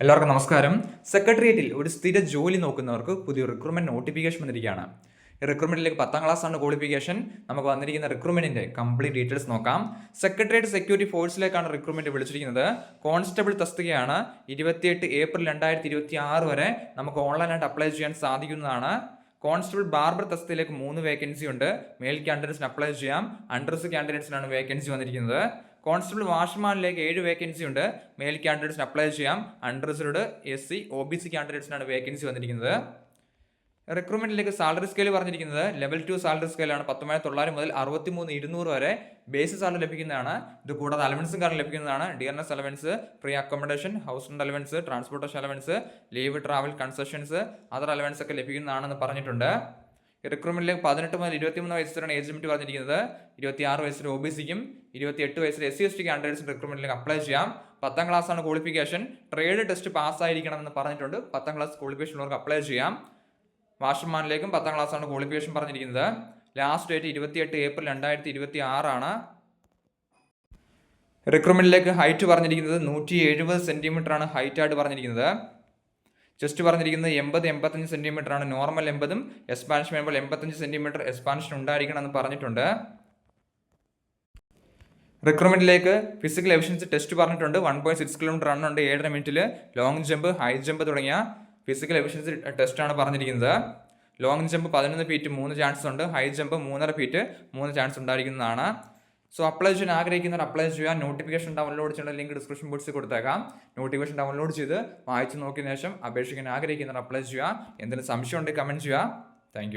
എല്ലാവർക്കും നമസ്കാരം. സെക്രട്ടേറിയറ്റിൽ ഒരു സ്ഥിര ജോലി നോക്കുന്നവർക്ക് പുതിയ റിക്രൂട്ട്മെന്റ് നോട്ടിഫിക്കേഷൻ വന്നിരിക്കുകയാണ്. ഈ റിക്രൂട്ട്മെന്റിലേക്ക് 10ാം ക്ലാസ് ആണ് ക്വാളിഫിക്കേഷൻ. നമുക്ക് വന്നിരിക്കുന്ന റിക്രൂട്ട്മെന്റിന്റെ കംപ്ലീറ്റ് ഡീറ്റെയിൽസ് നോക്കാം. സെക്രട്ടേറിയറ്റ് സെക്യൂരിറ്റി ഫോഴ്സിലേക്കാണ് റിക്രൂട്ട്മെന്റ് വിളിച്ചിരിക്കുന്നത്. കോൺസ്റ്റബിൾ തസ്തികയാണ്. 28 ഏപ്രിൽ 2026 വരെ നമുക്ക് ഓൺലൈനായിട്ട് അപ്ലൈ ചെയ്യാൻ സാധിക്കുന്നതാണ്. കോൺസ്റ്റബിൾ ബാർബർ തസ്തികയിലേക്ക് 3 വേക്കൻസി ഉണ്ട്. മെയിൽ കാൻഡിഡേറ്റ്സിന് അപ്ലൈ ചെയ്യാം. അൺഡ്രസ് കാൻഡിഡേറ്റ്സിനാണ് വേക്കൻസി വന്നിരിക്കുന്നത്. കോൺസ്റ്റബിൾ വാച്ച്മാനിലേക്ക് 7 വേക്കൻസി ഉണ്ട്. മെയിൽ കാൻഡിഡേറ്റ്സിന് അപ്ലൈ ചെയ്യാം. അൺറിസർവ്ഡ് SC OBC കാൻഡിഡേറ്റ്സിനാണ് വേക്കൻസി വന്നിരിക്കുന്നത്. റിക്രൂട്ട്മെന്റിലേക്ക് സാലറി സ്കെയിൽ പറഞ്ഞിരിക്കുന്നത് ലെവൽ 2 സാലറി സ്കെയിലാണ്. 19,900 മുതൽ 63,200 വരെ ബേസ് സാലറി ലഭിക്കുന്നതാണ്. ഇത് കൂടാതെ അലവൻസും കാരണം ലഭിക്കുന്നതാണ്. Dearness allowance, free accommodation, house rent allowance, transportation allowance, leave, travel concessions, other allowance ഒക്കെ ലഭിക്കുന്നതാണെന്ന് പറഞ്ഞിട്ടുണ്ട്. റിക്രൂട്ട്മെന്റിലേക്ക് 18 മുതൽ 23 വയസ്സ് വരെയാണ് ഏജ് ലിമിറ്റ് പറഞ്ഞിരിക്കുന്നത്. 26 വയസ്സിൽ OBCക്കും 28 വയസ്സിൽ SC ST കാൻഡിഡേറ്റ്സിന് റിക്രൂട്ട്മെന്റിലേക്ക് അപ്ലൈ ചെയ്യാം. 10ാം ക്ലാസ് ആണ് ക്വാളിഫിക്കേഷൻ. ട്രേഡ് ടെസ്റ്റ് പാസ്സായിരിക്കണം എന്ന് പറഞ്ഞിട്ടുണ്ട്. 10ാം ക്ലാസ് ക്വാളിഫിക്കേഷൻ ഉള്ളവർക്ക് അപ്ലൈ ചെയ്യാം. വാഷർമാനിലേക്കും 10ാം ക്ലാസ് ആണ് ക്വാളിഫിക്കേഷൻ പറഞ്ഞിരിക്കുന്നത്. ലാസ്റ്റ് ഡേറ്റ് 28 ഏപ്രിൽ 2026 ആണ്. റിക്രൂട്ട്മെന്റിലേക്ക് ഹൈറ്റ് പറഞ്ഞിരിക്കുന്നത് 170 സെന്റിമീറ്റർ ആണ് ഹൈറ്റ് ആയിട്ട് പറഞ്ഞിരിക്കുന്നത്. ചെസ്റ്റ് പറഞ്ഞിരിക്കുന്നത് 80-85 സെന്റിമീറ്റർ ആണ്. നോർമൽ 80ഉം എക്സ്പാൻഷൻ വരുമ്പോൾ 85 സെന്റിമീറ്റർ എക്സ്പാൻഷൻ ഉണ്ടായിരിക്കണം എന്ന് പറഞ്ഞിട്ടുണ്ട്. റിക്രൂട്ട്മെന്റിലേക്ക് ഫിസിക്കൽ എഫിഷ്യൻസി ടെസ്റ്റ് പറഞ്ഞിട്ടുണ്ട്. 1.6 കിലോമീറ്റർ റൺ ഉണ്ട് 7.5 മിനിറ്റിൽ. ലോങ് ജമ്പ്, ഹൈ ജമ്പ് തുടങ്ങിയ ഫിസിക്കൽ എഫിഷ്യൻസി ടെസ്റ്റ് ആണ് പറഞ്ഞിരിക്കുന്നത്. ലോങ് ജമ്പ് 11 ഫീറ്റ് 3 ചാൻസസ് ഉണ്ട്. ഹൈ ജമ്പ് 3.5 ഫീറ്റ് 3 ചാൻസ് ഉണ്ടായിരിക്കുന്നതാണ്. സോ അപ്ലൈ ചെയ്യാൻ ആഗ്രഹിക്കുന്നവർ അപ്ലൈ ചെയ്യുക. നോട്ടിഫിക്കേഷൻ ഡൗൺലോഡ് ചെയ്യേണ്ട ലിങ്ക് ഡിസ്ക്രിപ്ഷൻ ബോക്സിൽ കൊടുത്തേക്കാം. നോട്ടിഫിക്കേഷൻ ഡൗൺലോഡ് ചെയ്ത് വായിച്ച് നോക്കിയതിനു ശേഷം അപേക്ഷിക്കാൻ ആഗ്രഹിക്കുന്നവർ അപ്ലൈ ചെയ്യുക. എന്തെങ്കിലും സംശയം ഉണ്ടെങ്കിൽ കമൻറ്റ് ചെയ്യുക. താങ്ക്